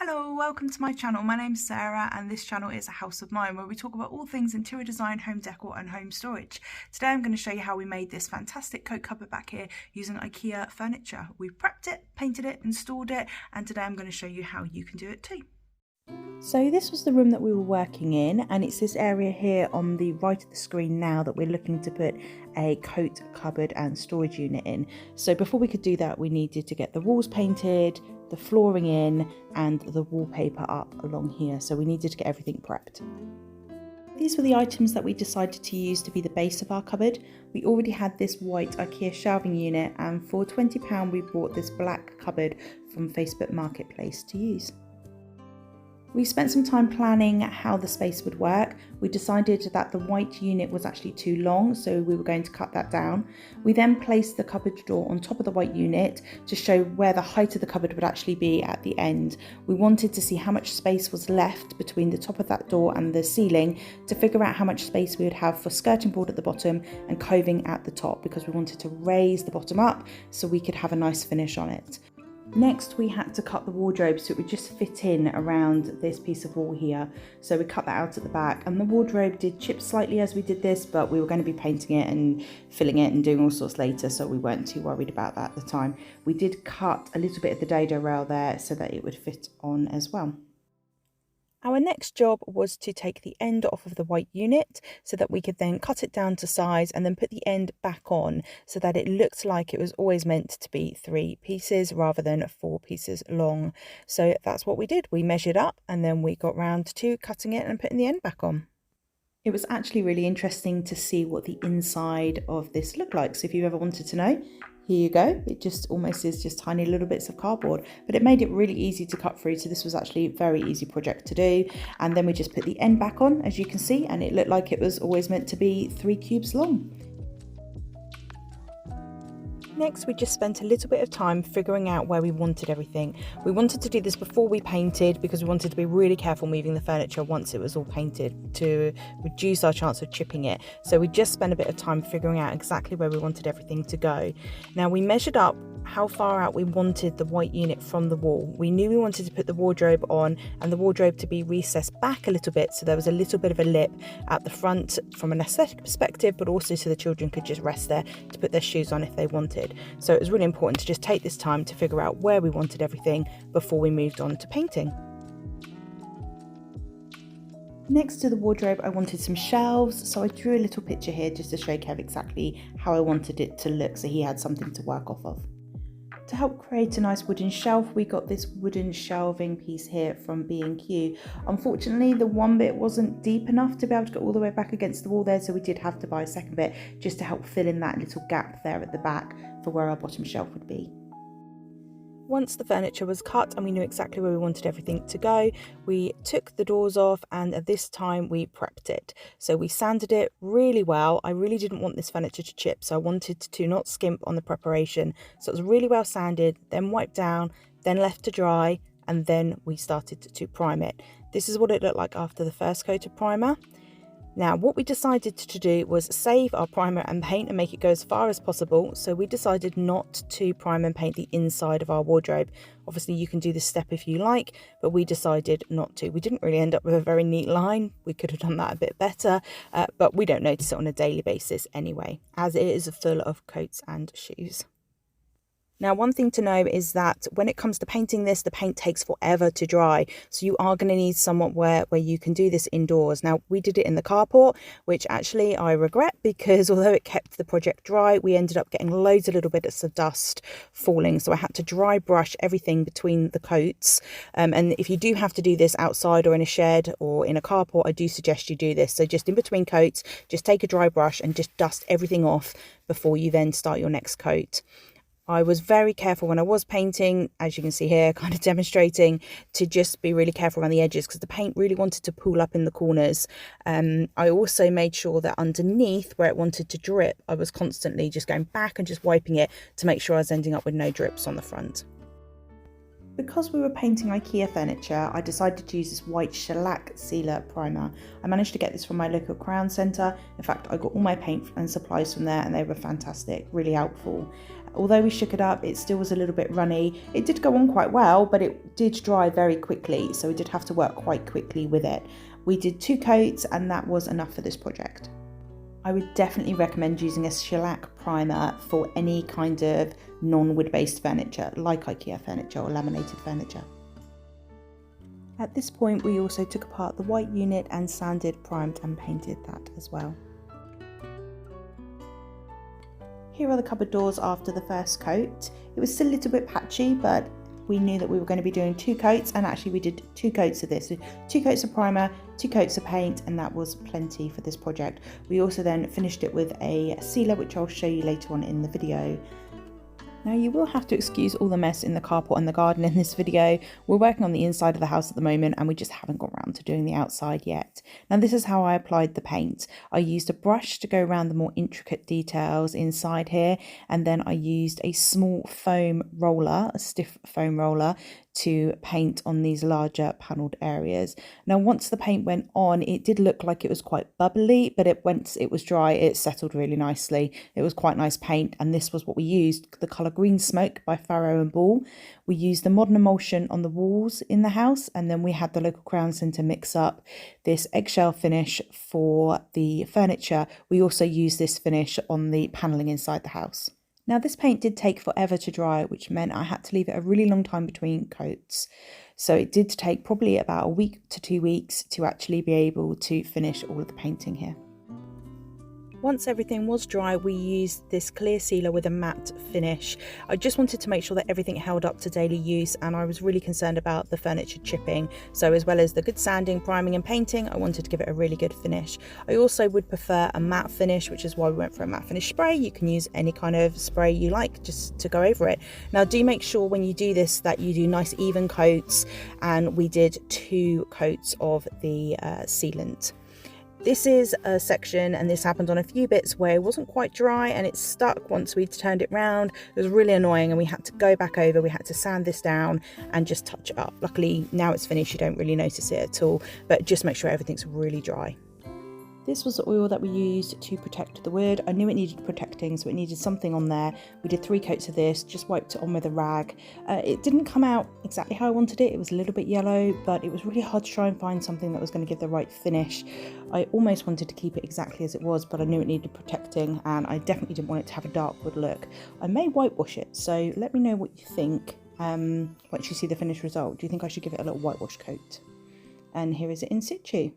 Hello, welcome to my channel. My name's Sarah and this channel is A House of Mine, where we talk about all things interior design, home decor and home storage. Today I'm going to show you how we made this fantastic coat cupboard back here using IKEA furniture. We've prepped it, painted it, installed it, and today I'm going to show you how you can do it too. So this was the room that we were working in, and it's this area here on the right of the screen now that we're looking to put a coat cupboard and storage unit in. So before we could do that, we needed to get the walls painted, the flooring in and the wallpaper up along here. So we needed to get everything prepped. These were the items that we decided to use to be the base of our cupboard. We already had this white IKEA shelving unit, and for £20 we bought this black cupboard from Facebook Marketplace to use. We spent some time planning how the space would work. We decided that the white unit was actually too long, so we were going to cut that down. We then placed the cupboard door on top of the white unit to show where the height of the cupboard would actually be at the end. We wanted to see how much space was left between the top of that door and the ceiling to figure out how much space we would have for skirting board at the bottom and coving at the top, because we wanted to raise the bottom up so we could have a nice finish on it. Next, we had to cut the wardrobe so it would just fit in around this piece of wall here. So we cut that out at the back, and the wardrobe did chip slightly as we did this, but we were going to be painting it and filling it and doing all sorts later, so we weren't too worried about that at the time. We did cut a little bit of the dado rail there so that it would fit on as well. Our next job was to take the end off of the white unit so that we could then cut it down to size and then put the end back on so that it looked like it was always meant to be 3 pieces rather than 4 pieces long. So that's what we did. We measured up and then we got round to cutting it and putting the end back on. It was actually really interesting to see what the inside of this looked like. So if you ever wanted to know, here you go. It just almost is just tiny little bits of cardboard, but it made it really easy to cut through. So this was actually a very easy project to do. And then we just put the end back on, as you can see, and it looked like it was always meant to be 3 cubes long. Next, we just spent a little bit of time figuring out where we wanted everything. We wanted to do this before we painted because we wanted to be really careful moving the furniture once it was all painted to reduce our chance of chipping it. So we just spent a bit of time figuring out exactly where we wanted everything to go. Now, we measured up how far out we wanted the white unit from the wall. We knew we wanted to put the wardrobe on and the wardrobe to be recessed back a little bit, so there was a little bit of a lip at the front from an aesthetic perspective, but also so the children could just rest there to put their shoes on if they wanted. So it was really important to just take this time to figure out where we wanted everything before we moved on to painting. Next to the wardrobe, I wanted some shelves, so I drew a little picture here just to show Kev exactly how I wanted it to look, so he had something to work off of. To help create a nice wooden shelf, we got this wooden shelving piece here from B&Q. Unfortunately, the one bit wasn't deep enough to be able to go all the way back against the wall there, so we did have to buy a second bit just to help fill in that little gap there at the back for where our bottom shelf would be. Once the furniture was cut and we knew exactly where we wanted everything to go, we took the doors off, and at this time we prepped it. So we sanded it really well. I really didn't want this furniture to chip, so I wanted to not skimp on the preparation. So it was really well sanded, then wiped down, then left to dry, and then we started to prime it. This is what it looked like after the first coat of primer. Now, what we decided to do was save our primer and paint and make it go as far as possible. So we decided not to prime and paint the inside of our wardrobe. Obviously, you can do this step if you like, but we decided not to. We didn't really end up with a very neat line. We could have done that a bit better, but we don't notice it on a daily basis anyway, as it is full of coats and shoes. Now, one thing to know is that when it comes to painting this, the paint takes forever to dry. So you are going to need somewhere where you can do this indoors. Now, we did it in the carport, which actually I regret, because although it kept the project dry, we ended up getting loads of little bits of dust falling. So I had to dry brush everything between the coats. And if you do have to do this outside or in a shed or in a carport, I do suggest you do this. So just in between coats, just take a dry brush and just dust everything off before you then start your next coat. I was very careful when I was painting, as you can see here, kind of demonstrating, to just be really careful around the edges because the paint really wanted to pool up in the corners. I also made sure that underneath where it wanted to drip, I was constantly just going back and just wiping it to make sure I was ending up with no drips on the front. Because we were painting IKEA furniture, I decided to use this white shellac sealer primer. I managed to get this from my local Crown Centre. In fact, I got all my paint and supplies from there and they were fantastic, really helpful. Although we shook it up, it still was a little bit runny. It did go on quite well, but it did dry very quickly, so we did have to work quite quickly with it. We did 2 coats and that was enough for this project. I would definitely recommend using a shellac primer for any kind of non-wood based furniture, like IKEA furniture or laminated furniture. At this point, we also took apart the white unit and sanded, primed and painted that as well. Here are the cupboard doors after the first coat. It was still a little bit patchy, but we knew that we were going to be doing 2 coats, and actually we did 2 coats of this. So 2 coats of primer, 2 coats of paint, and that was plenty for this project. We also then finished it with a sealer, which I'll show you later on in the video. Now you will have to excuse all the mess in the carport and the garden in this video. We're working on the inside of the house at the moment and we just haven't got around to doing the outside yet. Now this is how I applied the paint. I used a brush to go around the more intricate details inside here, and then I used a small foam roller, a stiff foam roller, to paint on these larger panelled areas. Now once the paint went on, it did look like it was quite bubbly, but once it was dry, it settled really nicely. It was quite nice paint, and this was what we used, the colour Green Smoke by Farrow & Ball. We used the modern emulsion on the walls in the house, and then we had the local Crown Centre mix up this eggshell finish for the furniture. We also used this finish on the panelling inside the house. Now this paint did take forever to dry, which meant I had to leave it a really long time between coats. So it did take probably about a week to 2 weeks to actually be able to finish all of the painting here. Once everything was dry, we used this clear sealer with a matte finish. I just wanted to make sure that everything held up to daily use, and I was really concerned about the furniture chipping. So as well as the good sanding, priming and painting, I wanted to give it a really good finish. I also would prefer a matte finish, which is why we went for a matte finish spray. You can use any kind of spray you like just to go over it. Now do make sure when you do this that you do nice even coats, and we did 2 coats of the sealant. This is a section, and this happened on a few bits where it wasn't quite dry and it stuck once we'd turned it round. It was really annoying and we had to go back over, we had to sand this down and just touch it up. Luckily now it's finished, you don't really notice it at all, but just make sure everything's really dry. This was the oil that we used to protect the wood. I knew it needed protecting, so it needed something on there. We did 3 coats of this, just wiped it on with a rag. It didn't come out exactly how I wanted it. It was a little bit yellow, but it was really hard to try and find something that was going to give the right finish. I almost wanted to keep it exactly as it was, but I knew it needed protecting, and I definitely didn't want it to have a dark wood look. I may whitewash it, so let me know what you think once you see the finished result. Do you think I should give it a little whitewash coat? And here is it in situ.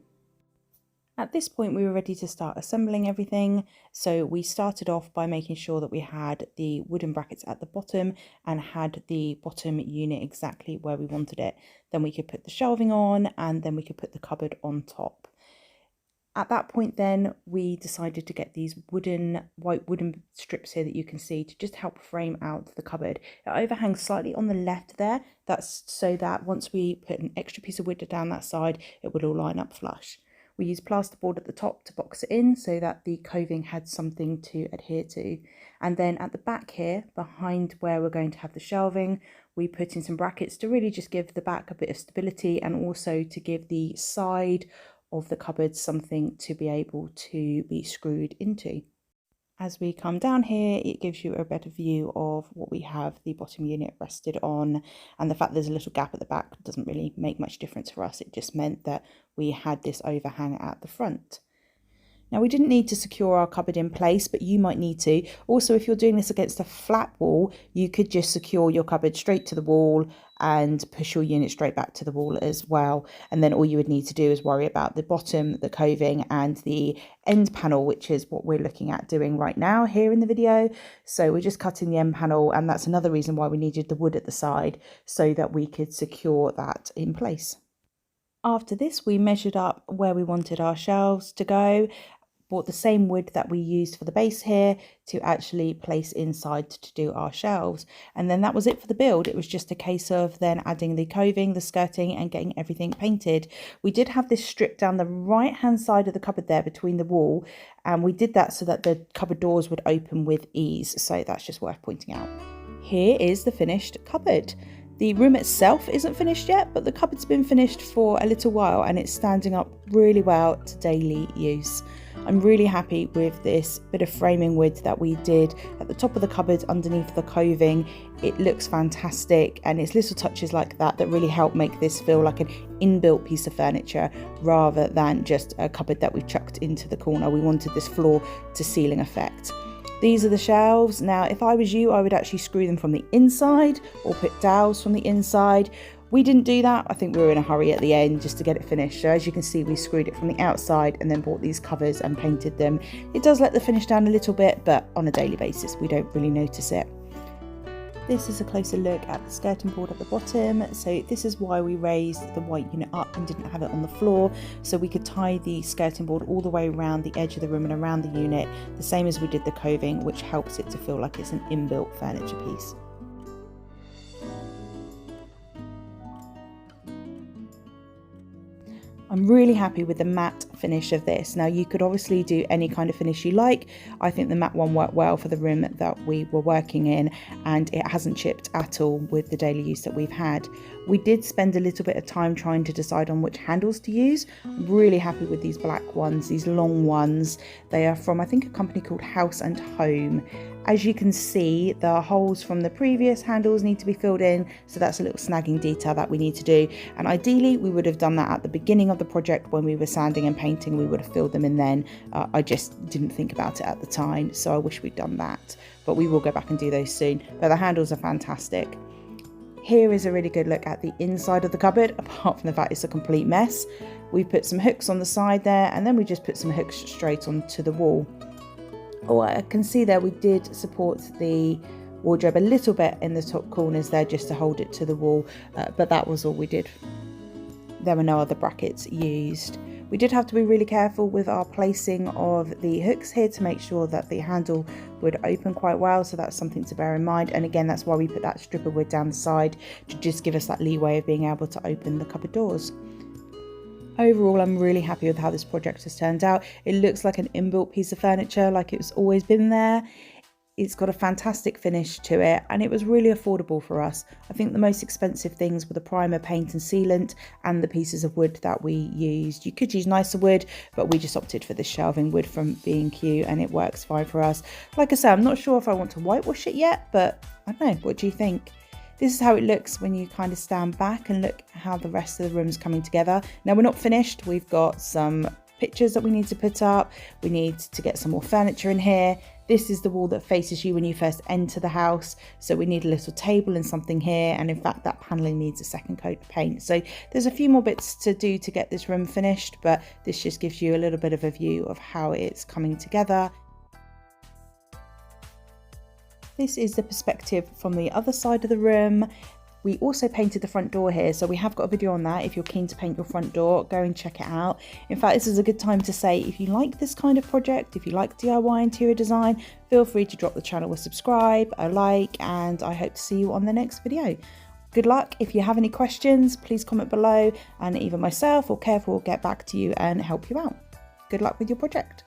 At this point we were ready to start assembling everything, so we started off by making sure that we had the wooden brackets at the bottom and had the bottom unit exactly where we wanted it. Then we could put the shelving on, and then we could put the cupboard on top. At that point then we decided to get these white wooden strips here that you can see to just help frame out the cupboard. It overhangs slightly on the left there, that's so that once we put an extra piece of wood down that side it would all line up flush. We used plasterboard at the top to box it in so that the coving had something to adhere to. And then at the back here, behind where we're going to have the shelving, we put in some brackets to really just give the back a bit of stability, and also to give the side of the cupboard something to be able to be screwed into. As we come down here, it gives you a better view of what we have the bottom unit rested on, and the fact there's a little gap at the back doesn't really make much difference for us. It just meant that we had this overhang at the front. Now we didn't need to secure our cupboard in place, but you might need to. Also, if you're doing this against a flat wall, you could just secure your cupboard straight to the wall and push your unit straight back to the wall as well. And then all you would need to do is worry about the bottom, the coving and the end panel, which is what we're looking at doing right now here in the video. So we're just cutting the end panel, and that's another reason why we needed the wood at the side, so that we could secure that in place. After this, we measured up where we wanted our shelves to go, bought the same wood that we used for the base here to actually place inside to do our shelves. And then that was it for the build. It was just a case of then adding the coving, the skirting and getting everything painted. We did have this strip down the right hand side of the cupboard there between the wall, and we did that so that the cupboard doors would open with ease. So that's just worth pointing out. Here is the finished cupboard. The room itself isn't finished yet, but the cupboard's been finished for a little while and it's standing up really well to daily use. I'm really happy with this bit of framing wood that we did at the top of the cupboard underneath the coving. It looks fantastic, and it's little touches like that that really help make this feel like an inbuilt piece of furniture rather than just a cupboard that we chucked into the corner. We wanted this floor to ceiling effect. These are the shelves. Now, if I was you, I would actually screw them from the inside or put dowels from the inside. We didn't do that. I think we were in a hurry at the end just to get it finished. So as you can see, we screwed it from the outside and then bought these covers and painted them. It does let the finish down a little bit, but on a daily basis, we don't really notice it. This is a closer look at the skirting board at the bottom. So this is why we raised the white unit up and didn't have it on the floor, so we could tie the skirting board all the way around the edge of the room and around the unit, the same as we did the coving, which helps it to feel like it's an inbuilt furniture piece. I'm really happy with the matte finish of this. Now, you could obviously do any kind of finish you like. I think the matte one worked well for the room that we were working in, and it hasn't chipped at all with the daily use that we've had. We did spend a little bit of time trying to decide on which handles to use. I'm really happy with these black ones, these long ones. They are from, I think, a company called House and Home. As you can see, the holes from the previous handles need to be filled in, so that's a little snagging detail that we need to do. And ideally, we would have done that at the beginning of the project when we were sanding and painting. We would have filled them in then. I just didn't think about it at the time, so I wish we'd done that. But we will go back and do those soon. But the handles are fantastic. Here is a really good look at the inside of the cupboard, apart from the fact it's a complete mess. We put some hooks on the side there, and then we just put some hooks straight onto the wall. Oh, I can see there we did support the wardrobe a little bit in the top corners there just to hold it to the wall, but that was all we did. There were no other brackets used. We did have to be really careful with our placing of the hooks here to make sure that the handle would open quite well, so that's something to bear in mind. And again, that's why we put that strip of wood down the side to just give us that leeway of being able to open the cupboard doors. Overall, I'm really happy with how this project has turned out. It looks like an inbuilt piece of furniture, like it's always been there. It's got a fantastic finish to it, and it was really affordable for us. I think the most expensive things were the primer, paint and sealant, and the pieces of wood that we used. You could use nicer wood, but we just opted for the shelving wood from B&Q, and it works fine for us. Like I said, I'm not sure if I want to whitewash it yet, but I don't know. What do you think? This is how it looks when you kind of stand back and look how the rest of the room's coming together. Now, we're not finished. We've got some pictures that we need to put up. We need to get some more furniture in here. This is the wall that faces you when you first enter the house. So we need a little table and something here. And in fact, that paneling needs a second coat of paint. So there's a few more bits to do to get this room finished, but this just gives you a little bit of a view of how it's coming together. This is the perspective from the other side of the room. We also painted the front door here, so we have got a video on that. If you're keen to paint your front door, go and check it out. In fact, this is a good time to say, if you like this kind of project, if you like DIY interior design, feel free to drop the channel a subscribe, a like, and I hope to see you on the next video. Good luck. If you have any questions, please comment below, and either myself or Kev will get back to you and help you out. Good luck with your project.